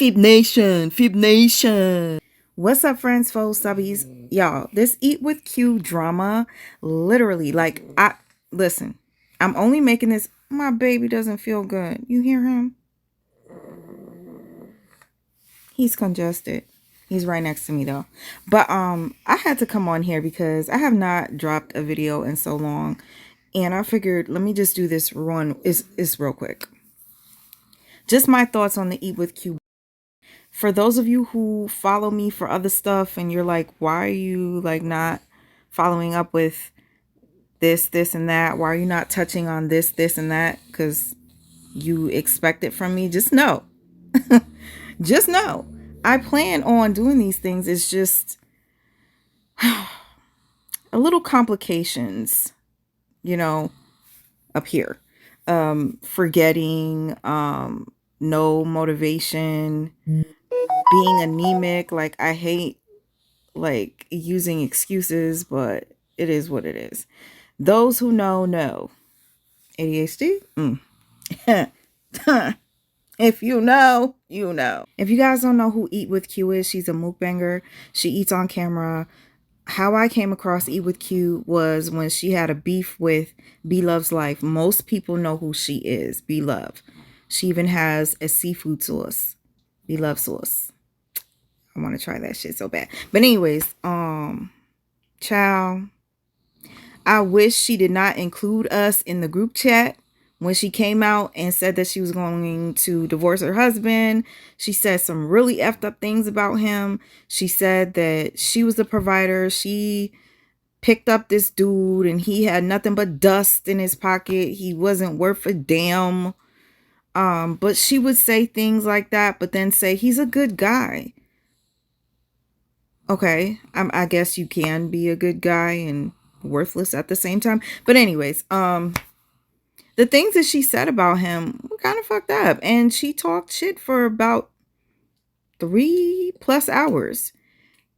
Phoebe Nation, Phoebe Nation. What's up, friends, foes, subbies? Y'all, this Eat with Q drama, literally, like, listen, I'm only making this, my baby doesn't feel good. You hear him? He's congested. He's right next to me, though. But, I had to come on here because I have not dropped a video in so long. And I figured, let me just do this it's real quick. Just my thoughts on the Eat with Q. For those of you who follow me for other stuff and you're like, why are you like not following up with this and that? Why are you not touching on this and that? Because you expect it from me. Just know. Just know. I plan on doing these things. It's just a little complications, you know, up here. Forgetting, no motivation, being anemic. Like, I hate like using excuses, but it is what it is. Those who know. ADHD? If you know, you know. If you guys don't know who Eat with Q is, she's a mukbanger. She eats on camera. How I came across Eat with Q was when she had a beef with B Love's Life. Most people know who she is, B Love. She even has a seafood sauce, B Love sauce. I want to try that shit so bad. But anyways, child, I wish she did not include us in the group chat when she came out and said that she was going to divorce her husband. She said some really effed up things about him. She said that she was the provider. She picked up this dude and he had nothing but dust in his pocket. He wasn't worth a damn. But she would say things like that, but then say he's a good guy. Okay, I guess you can be a good guy and worthless at the same time. But anyways, the things that she said about him were kind of fucked up. And she talked shit for about 3+ hours.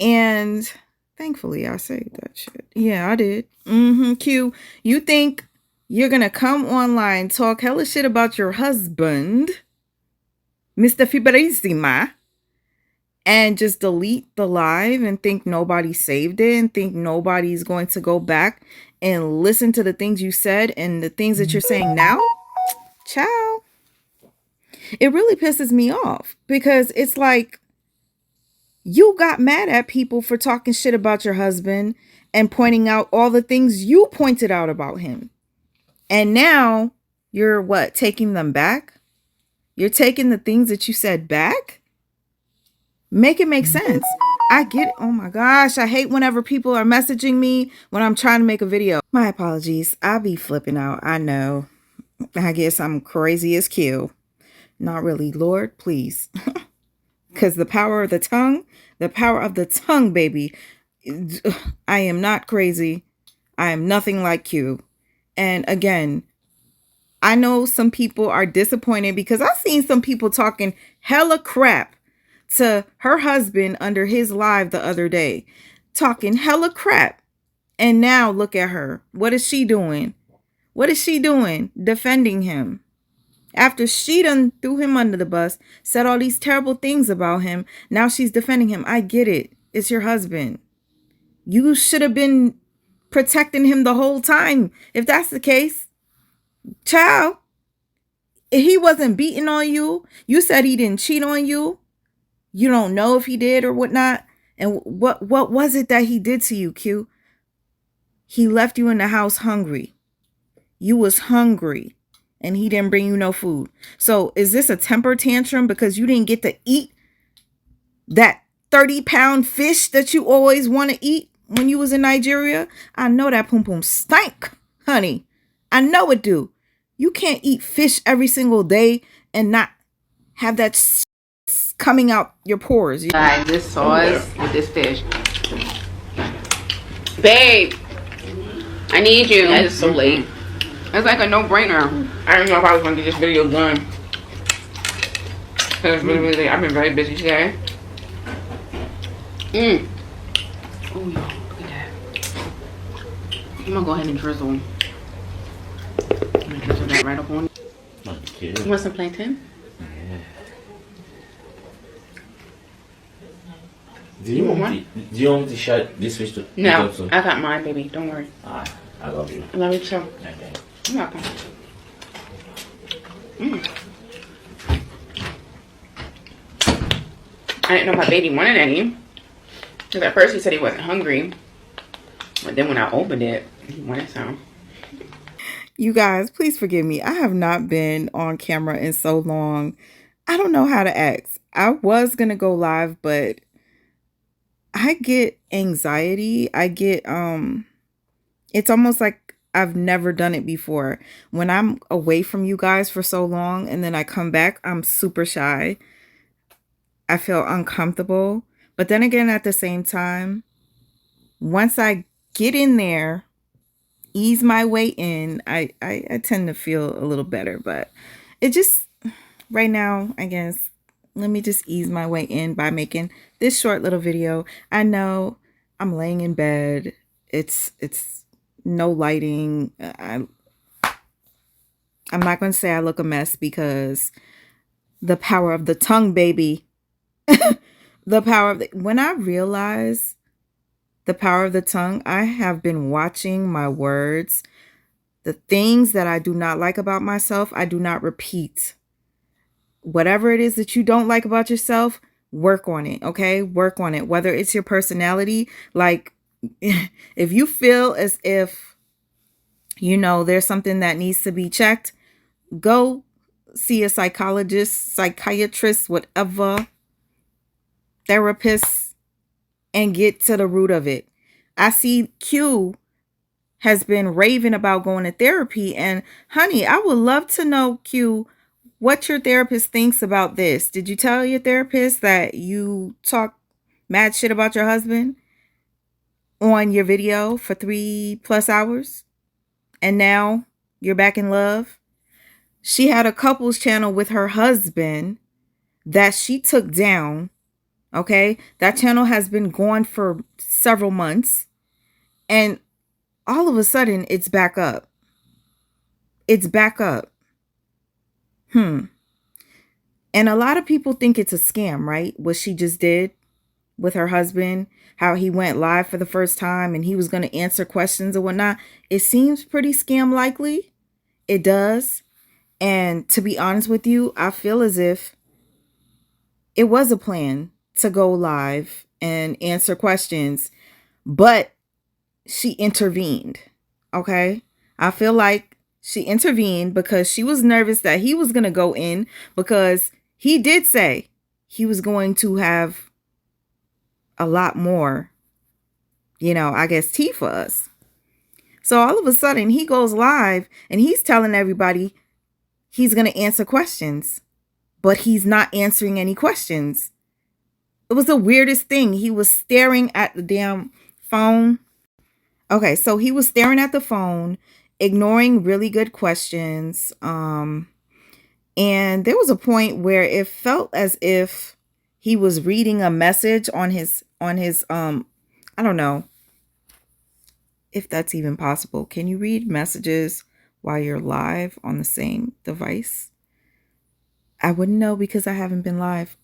And thankfully, I saved that shit. Yeah, I did. Q, you think you're going to come online, talk hella shit about your husband, Mr. Fibrissima, and just delete the live and think nobody saved it and think nobody's going to go back and listen to the things you said and the things that you're saying now? Ciao. It really pisses me off because it's like you got mad at people for talking shit about your husband and pointing out all the things you pointed out about him. And now you're what? Taking them back? You're taking the things that you said back? Make it make sense. I get it. Oh my gosh. I hate whenever people are messaging me when I'm trying to make a video. My apologies. I'll be flipping out. I know. I guess I'm crazy as Q. Not really. Lord, please. Because the power of the tongue, baby. I am not crazy. I am nothing like Q. And again, I know some people are disappointed because I've seen some people talking hella crap to her husband under his live the other day, talking hella crap. And now look at her. What is she doing? What is she doing? Defending him. After she done threw him under the bus, said all these terrible things about him, now she's defending him. I get it. It's your husband. You should have been protecting him the whole time. If that's the case, child, he wasn't beating on you. You said he didn't cheat on you. You don't know if he did or whatnot. And what was it that he did to you, Q? He left you in the house hungry. You was hungry and he didn't bring you no food. So is this a temper tantrum because you didn't get to eat that 30-pound fish that you always want to eat when you was in Nigeria? I know that pum pum stank, honey. I know it do. You can't eat fish every single day and not have that coming out your pores. Guys, this sauce with this fish. Babe, I need you. It's so late. It's like a no-brainer. I didn't know if I was going to get this video done. Because really, I've been very busy today. Oh, y'all, look at that. I'm going to go ahead and drizzle. I'm going to drizzle that right up on. You want some plantain? Do you want me to share this switch to? No, I got mine, baby. Don't worry. Alright, I love you. I love you too. Okay. You're welcome. I didn't know my baby wanted any. Because at first he said he wasn't hungry. But then when I opened it, he wanted some. You guys, please forgive me. I have not been on camera in so long. I don't know how to act. I was going to go live, but I get anxiety. It's almost like I've never done it before. When I'm away from you guys for so long and then I come back, I'm super shy. I feel uncomfortable. But then again, at the same time, once I get in there, ease my way in, I tend to feel a little better. But it just, right now, I guess, let me just ease my way in by making this short little video. I know I'm laying in bed. It's no lighting. I'm not going to say I look a mess because the power of the tongue, baby. The power of when I realize the power of the tongue, I have been watching my words. The things that I do not like about myself, I do not repeat. Whatever it is that you don't like about yourself, work on it, okay? Work on it. Whether it's your personality, like if you feel as if, there's something that needs to be checked, go see a psychologist, psychiatrist, whatever, therapist, and get to the root of it. I see Q has been raving about going to therapy, and honey, I would love to know, Q, what your therapist thinks about this. Did you tell your therapist that you talk mad shit about your husband on your video for 3+ hours and now you're back in love? She had a couples channel with her husband that she took down. Okay, that channel has been gone for several months, and all of a sudden it's back up. It's back up. And a lot of people think it's a scam, right? What she just did with her husband, how he went live for the first time and he was going to answer questions or whatnot. It seems pretty scam likely. It does. And to be honest with you, I feel as if it was a plan to go live and answer questions, but she intervened. Okay. I feel like she intervened because she was nervous that he was going to go in, because he did say he was going to have a lot more, I guess, tea for us. So all of a sudden he goes live and he's telling everybody he's going to answer questions, but he's not answering any questions. It was the weirdest thing. He was staring at the damn phone. Okay, so he was staring at the phone, ignoring really good questions. And there was a point where it felt as if he was reading a message on his I don't know if that's even possible. Can you read messages while you're live on the same device? I wouldn't know because I haven't been live.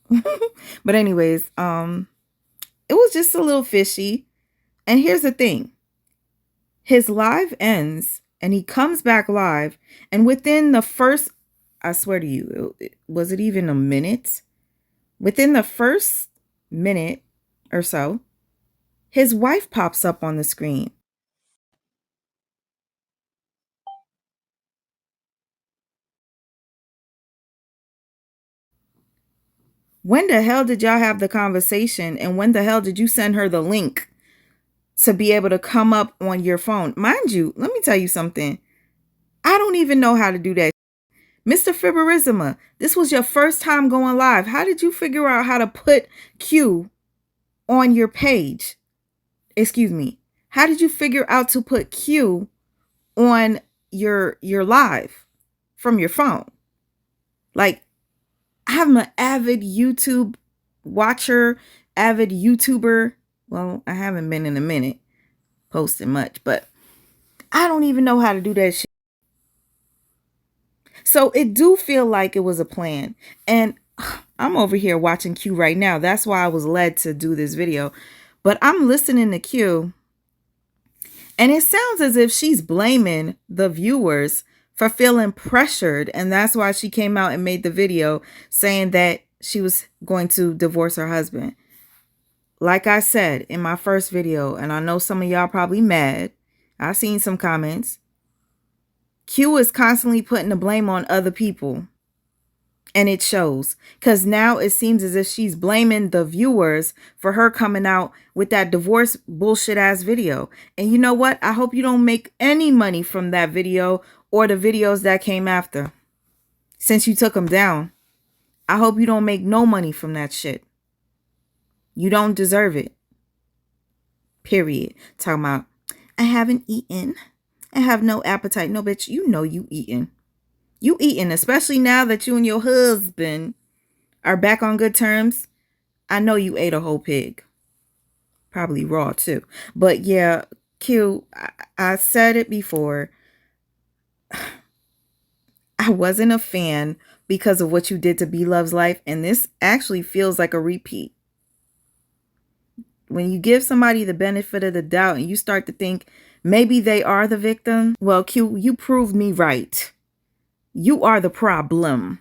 But anyways, it was just a little fishy. And here's the thing. His live ends and he comes back live, and within the first, I swear to you, was it even a minute? Within the first minute or so, his wife pops up on the screen. When the hell did y'all have the conversation, and when the hell did you send her the link to be able to come up on your phone? Mind you, let me tell you something. I don't even know how to do that. Mr. Fiberizima, this was your first time going live. How did you figure out how to put Q on your page? Excuse me. How did you figure out to put Q on your live from your phone? Like, I'm an avid YouTube watcher, avid YouTuber. Well, I haven't been in a minute posting much, but I don't even know how to do that shit. So it do feel like it was a plan. And I'm over here watching Q right now. That's why I was led to do this video. But I'm listening to Q, and it sounds as if she's blaming the viewers for feeling pressured. And that's why she came out and made the video saying that she was going to divorce her husband. Like I said in my first video, and I know some of y'all probably mad. I've seen some comments. Q is constantly putting the blame on other people. And it shows, because now it seems as if she's blaming the viewers for her coming out with that divorce bullshit ass video. And you know what? I hope you don't make any money from that video or the videos that came after. Since you took them down, I hope you don't make no money from that shit. You don't deserve it. Period. Talking about, I haven't eaten. I have no appetite. No, bitch, you know you eating. You eating, especially now that you and your husband are back on good terms. I know you ate a whole pig. Probably raw too. But yeah, Q, I said it before. I wasn't a fan because of what you did to B Love's life. And this actually feels like a repeat. When you give somebody the benefit of the doubt and you start to think maybe they are the victim. Well, Q, you proved me right. You are the problem.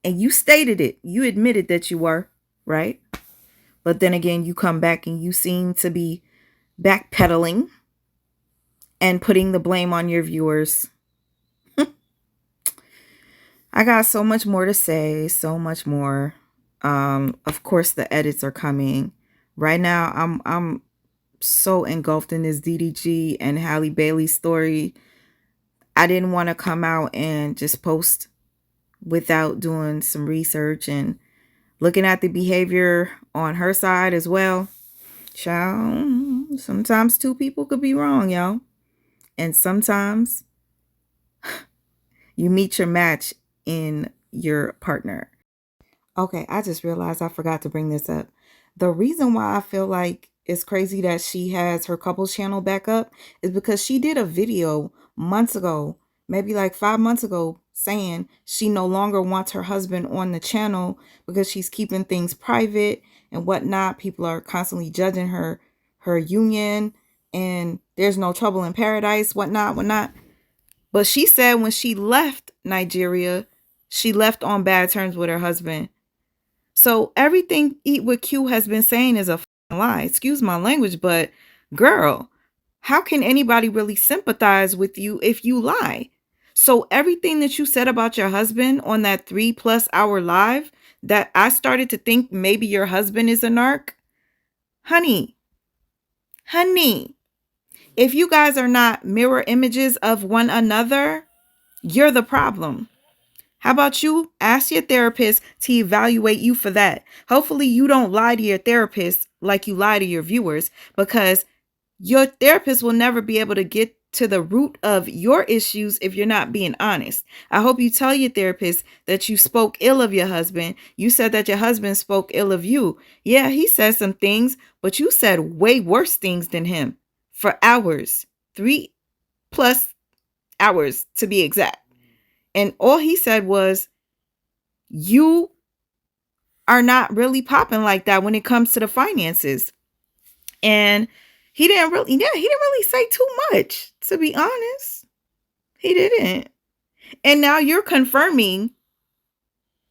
And you stated it. You admitted that you were, right? But then again, you come back and you seem to be backpedaling and putting the blame on your viewers. I got so much more to say, so much more. Of course, the edits are coming. Right now, I'm so engulfed in this DDG and Halle Bailey story. I didn't want to come out and just post without doing some research and looking at the behavior on her side as well. Child, sometimes two people could be wrong, y'all. And sometimes you meet your match in your partner. Okay, I just realized I forgot to bring this up. The reason why I feel like it's crazy that she has her couples channel back up is because she did a video months ago, maybe like 5 months ago, saying she no longer wants her husband on the channel because she's keeping things private and whatnot. People are constantly judging her union, and there's no trouble in paradise, whatnot. But she said when she left Nigeria, she left on bad terms with her husband. So everything Eat with Q has been saying is a lie. Excuse my language, but girl, how can anybody really sympathize with you if you lie? So everything that you said about your husband on that 3+ hour live, that I started to think maybe your husband is a narc. Honey, if you guys are not mirror images of one another, you're the problem. How about you ask your therapist to evaluate you for that? Hopefully you don't lie to your therapist like you lie to your viewers, because your therapist will never be able to get to the root of your issues if you're not being honest. I hope you tell your therapist that you spoke ill of your husband. You said that your husband spoke ill of you. Yeah, he said some things, but you said way worse things than him for hours, 3+ hours to be exact. And all he said was, you are not really popping like that when it comes to the finances. And he didn't really say too much, to be honest. He didn't. And now you're confirming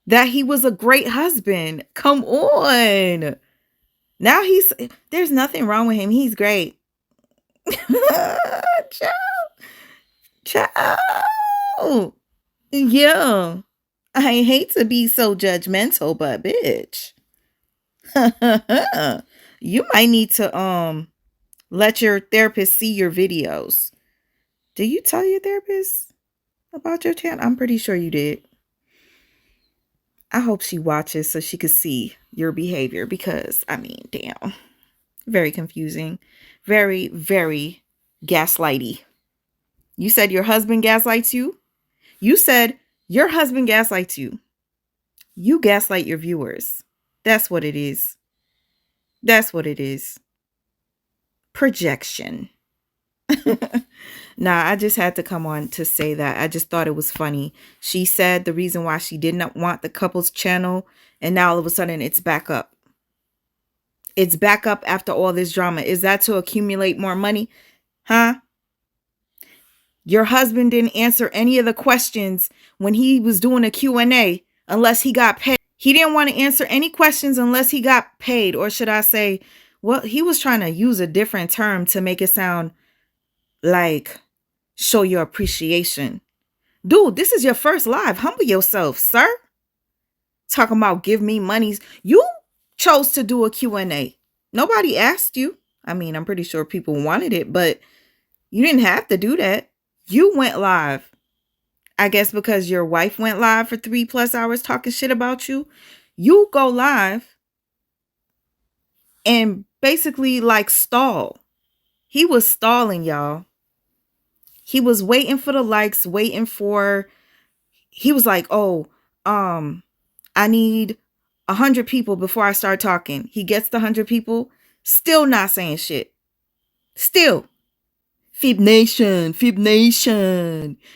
that he was a great husband. Come on. Now there's nothing wrong with him. He's great. Ciao. Yeah. I hate to be so judgmental, but bitch. You might need to let your therapist see your videos. Did you tell your therapist about your channel? I'm pretty sure you did. I hope she watches so she could see your behavior, because I mean, damn. Very confusing. Very, very gaslighty. You said your husband gaslights you? You said your husband gaslights you. You gaslight your viewers. That's what it is. That's what it is. Projection. Nah, I just had to come on to say that. I just thought it was funny. She said the reason why she did not want the couple's channel, and now all of a sudden it's back up. It's back up after all this drama. Is that to accumulate more money? Huh? Your husband didn't answer any of the questions when he was doing a Q&A unless he got paid. He didn't want to answer any questions unless he got paid. Or should I say, well, he was trying to use a different term to make it sound like show your appreciation. Dude, this is your first live. Humble yourself, sir. Talking about give me monies. You chose to do a Q&A. Nobody asked you. I mean, I'm pretty sure people wanted it, but you didn't have to do that. You went live. I guess because your wife went live for 3+ hours talking shit about you. You go live and basically like stall. He was stalling, y'all. He was waiting for the likes, he was like, oh, I need 100 people before I start talking. He gets the 100 people, still not saying shit. Still. Fib Nation.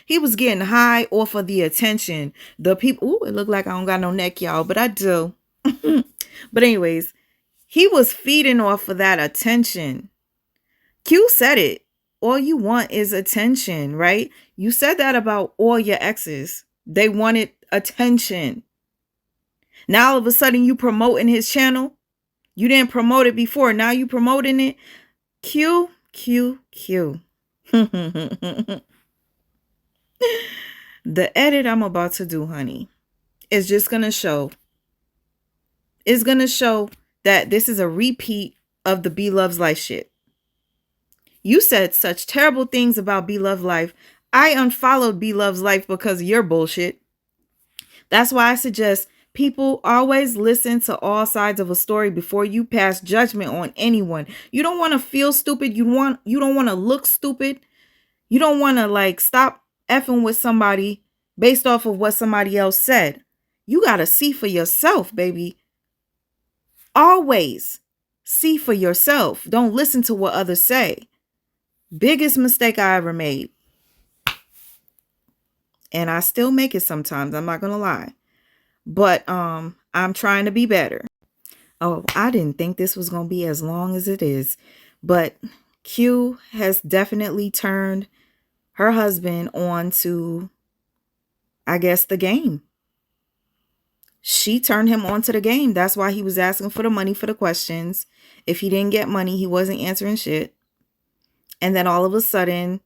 He was getting high off of the attention. The people, ooh, it looked like I don't got no neck, y'all, but I do. But anyways, he was feeding off of that attention. Q said it. All you want is attention, right? You said that about all your exes. They wanted attention. Now all of a sudden you promoting his channel. You didn't promote it before. Now you promoting it. Q. The edit I'm about to do, honey, is just going to show. It's going to show that this is a repeat of the B Loves Life shit. You said such terrible things about B Love Life. I unfollowed B Loves Life because of your bullshit. That's why I suggest people always listen to all sides of a story before you pass judgment on anyone. You don't want to feel stupid. You don't want to look stupid. You don't want to like stop effing with somebody based off of what somebody else said. You got to see for yourself, baby. Always see for yourself. Don't listen to what others say. Biggest mistake I ever made. And I still make it sometimes. I'm not going to lie. But I'm trying to be better. Oh, I didn't think this was going to be as long as it is. But Q has definitely turned her husband on to, I guess, the game. She turned him on to the game. That's why he was asking for the money for the questions. If he didn't get money, he wasn't answering shit. And then all of a sudden,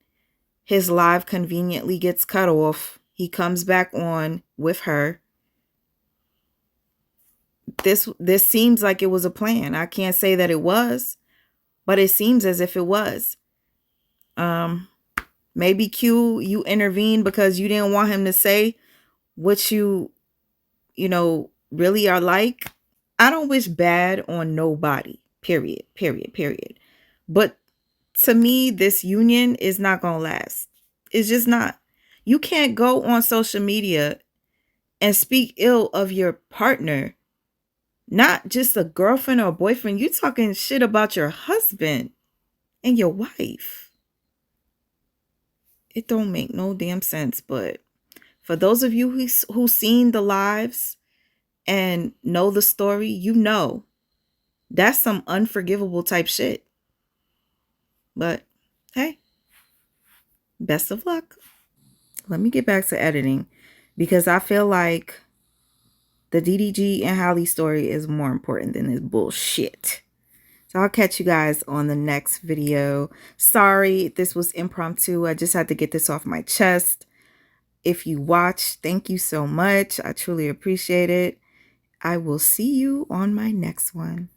his live conveniently gets cut off. He comes back on with her. This seems like it was a plan. I can't say that it was, but it seems as if it was. Maybe Q, you intervened because you didn't want him to say what you really are like. I don't wish bad on nobody. Period. But to me, this union is not going to last. It's just not. You can't go on social media and speak ill of your partner. Not just a girlfriend or a boyfriend. You talking shit about your husband and your wife. It don't make no damn sense. But for those of you who seen the lives and know the story, you know that's some unforgivable type shit. But hey, best of luck. Let me get back to editing because I feel like the DDG and Holly story is more important than this bullshit. So I'll catch you guys on the next video. Sorry, this was impromptu. I just had to get this off my chest. If you watched, thank you so much. I truly appreciate it. I will see you on my next one.